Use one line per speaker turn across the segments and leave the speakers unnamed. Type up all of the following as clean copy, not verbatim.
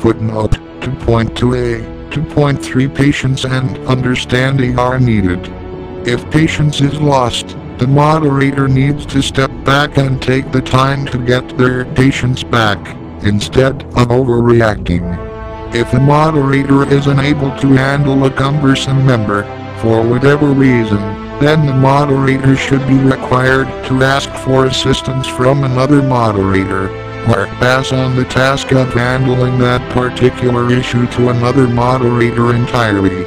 Footnote 2.2a. 2.3 Patience and understanding are needed. If patience is lost, the moderator needs to step back and take the time to get their patience back, instead of overreacting. If the moderator is unable to handle a cumbersome member, for whatever reason, then the moderator should be required to ask for assistance from another moderator, or pass on the task of handling that particular issue to another moderator entirely.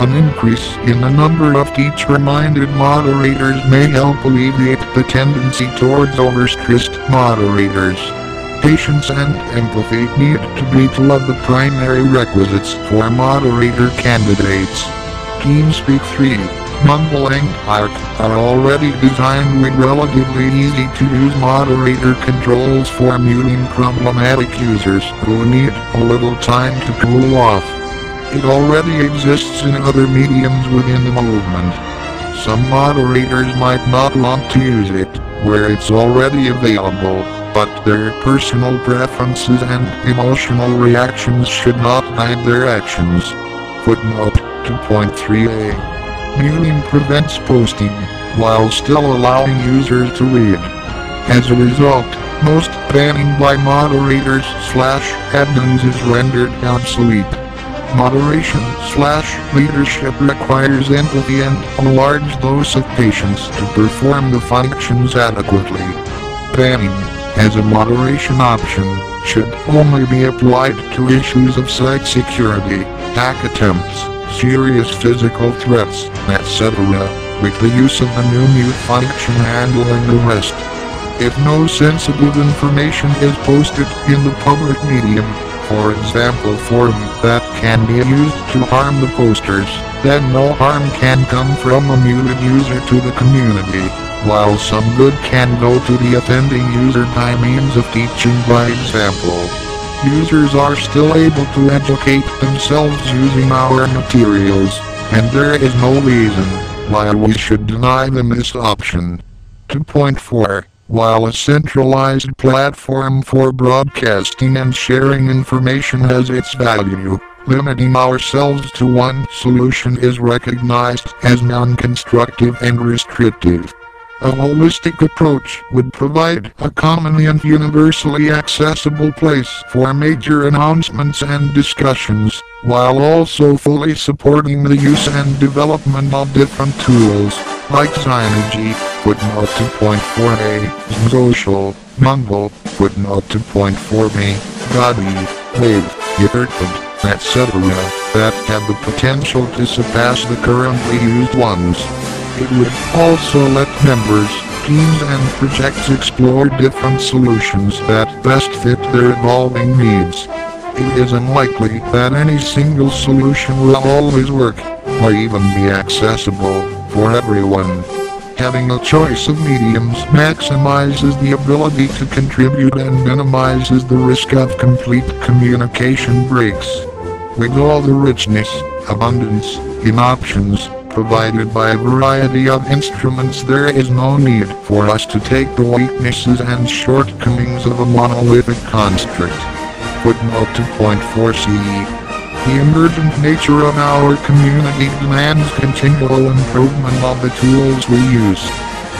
An increase in the number of teacher-minded moderators may help alleviate the tendency towards overstressed moderators. Patience and empathy need to be two of the primary requisites for moderator candidates. TeamSpeak 3, Mumble and Arc are already designed with relatively easy-to-use moderator controls for muting problematic users who need a little time to cool off. It already exists in other mediums within the movement. Some moderators might not want to use it where it's already available, but their personal preferences and emotional reactions should not guide their actions. Footnote 2.3a. Muting prevents posting, while still allowing users to read. As a result, most banning by moderators/admins is rendered obsolete. Moderation/leadership requires empathy and a large dose of patience to perform the functions adequately. Banning, as a moderation option, should only be applied to issues of site security, hack attempts, serious physical threats, etc., with the use of the new mute function handling the rest. If no sensitive information is posted in the public medium, for example forum, that can be used to harm the posters, then no harm can come from a muted user to the community, while some good can go to the offending user by means of teaching by example. Users are still able to educate themselves using our materials, and there is no reason why we should deny them this option. 2.4. While a centralized platform for broadcasting and sharing information has its value, limiting ourselves to one solution is recognized as non-constructive and restrictive. A holistic approach would provide a common and universally accessible place for major announcements and discussions, while also fully supporting the use and development of different tools, like Synergy, footnote 2.4a, Social, Mumble, footnote 2.4b, Gaudi, Wave, Gitterpad, etc., that have the potential to surpass the currently used ones. It would also let members, teams and projects explore different solutions that best fit their evolving needs. It is unlikely that any single solution will always work, or even be accessible, for everyone. Having a choice of mediums maximizes the ability to contribute and minimizes the risk of complete communication breaks. With all the richness, abundance, in options, provided by a variety of instruments, there is no need for us to take the weaknesses and shortcomings of a monolithic construct. Footnote 2.4c. The emergent nature of our community demands continual improvement of the tools we use.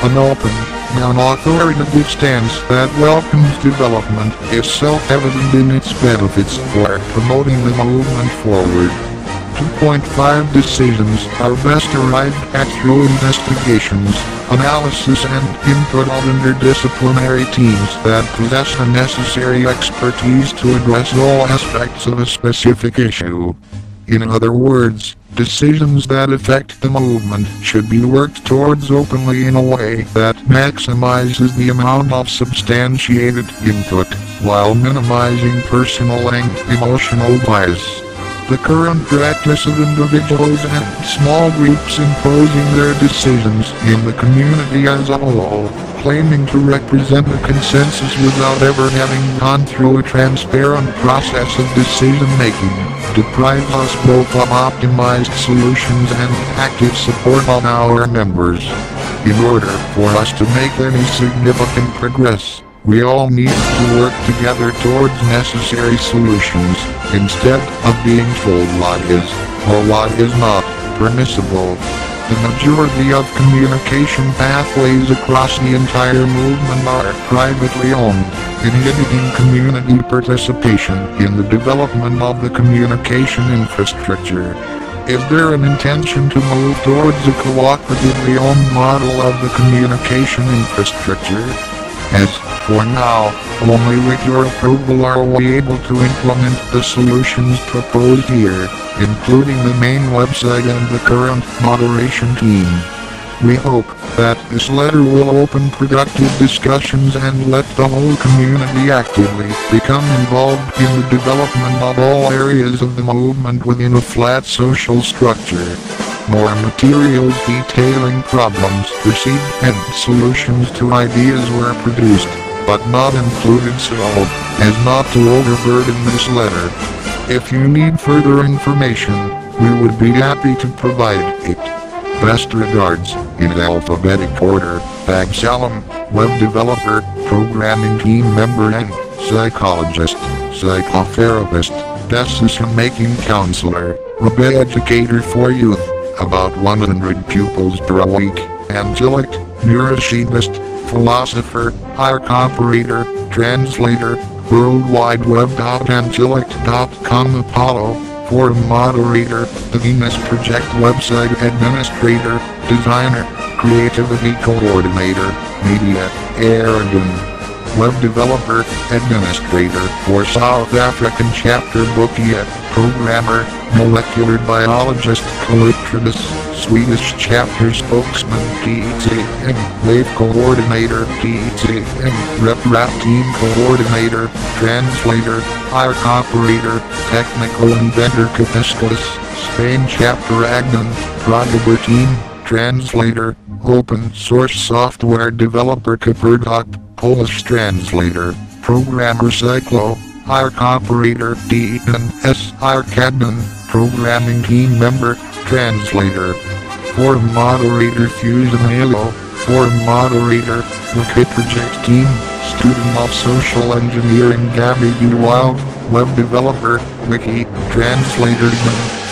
An open, non-authoritative stance that welcomes development is self-evident in its benefits for promoting the movement forward. 2.5 Decisions are best arrived at through investigations, analysis and input of interdisciplinary teams that possess the necessary expertise to address all aspects of a specific issue. In other words, decisions that affect the movement should be worked towards openly in a way that maximizes the amount of substantiated input, while minimizing personal and emotional bias. The current practice of individuals and small groups imposing their decisions in the community as a whole, claiming to represent a consensus without ever having gone through a transparent process of decision-making, deprives us both of optimized solutions and active support of our members. In order for us to make any significant progress, we all need to work together towards necessary solutions. instead of being told what is, or what is not, permissible. The majority of communication pathways across the entire movement are privately owned, inhibiting community participation in the development of the communication infrastructure. Is there an intention to move towards a cooperatively owned model of the communication infrastructure? As for now, only with your approval are we able to implement the solutions proposed here, including the main website and the current moderation team. We hope that this letter will open productive discussions and let the whole community actively become involved in the development of all areas of the movement within a flat social structure. More materials detailing problems received and solutions to ideas were produced, but not included so as not to overburden this letter. If you need further information, we would be happy to provide it. Best regards, in alphabetic order, Bagsalam, web developer, programming team member and psychologist, psychotherapist, decision-making counselor, educator for youth, about 100 pupils per week, intellect, neuroscientist, philosopher, arc operator, translator, worldwideweb.intellect.com Apollo, forum moderator, the Venus Project website administrator, designer, creativity coordinator, media, Aragon, web developer, administrator for South African chapter Bokia, programmer, molecular biologist, Callitritus, Swedish chapter spokesman, TTM, wave coordinator, TTM, rep team coordinator, translator, arc operator, technical inventor Capiscus, Spain chapter Agnon, Prodigal team, translator, open source software developer Kaperdok, Polish translator, programmer Cyclo, arc operator DNS Arcadnon, programming team member, translator, forum moderator Fusion Halo, forum moderator, Wiki project team, student of social engineering Gabby B. Wild, web developer, Wiki, translator,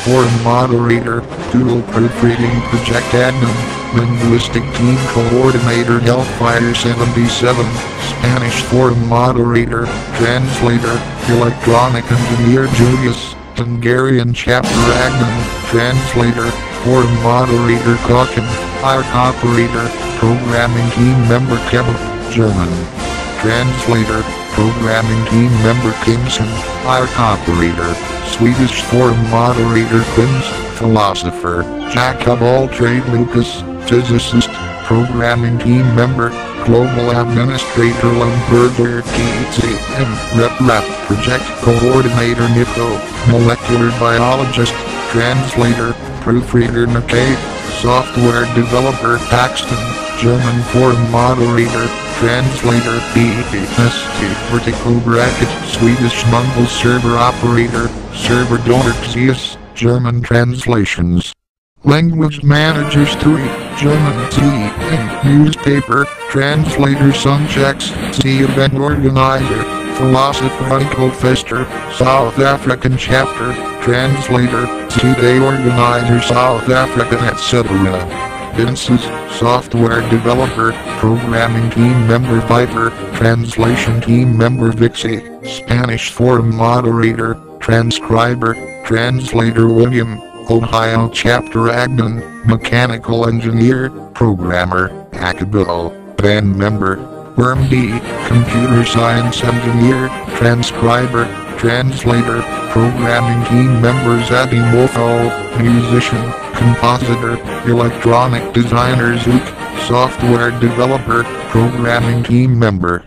forum moderator, Doodle proofreading project admin, linguistic team coordinator Hellfire 77, Spanish forum moderator, translator, electronic engineer Julius, Hungarian chapter admin, translator, forum moderator Kochen, arc operator, programming team member Kevin, German, translator, programming team member Kingston, arc operator, Swedish forum moderator Quins, philosopher, jack of all trade Lucas, physicist, programming team member, global administrator Lumberger TTM, rep project coordinator Nico, molecular biologist, translator, proofreader McKay, software developer Paxton, German forum moderator, translator BEST, vertical bracket, Swedish Mumble server operator, server donor Zeus, German translations. Language managers 3, German TM, newspaper, translator Sunchecks, C event organizer, philosopher Michael Fester, South African chapter, translator, C-day organizer South African etc. Vinces, software developer, programming team member Viper, translation team member Vixie, Spanish forum moderator, transcriber, translator William, Ohio chapter Agnon, mechanical engineer, programmer, Akabil, band member, Worm D, computer science engineer, transcriber, translator, programming team member Zaddy Mofo, musician, compositor, electronic designer Zook, software developer, programming team member.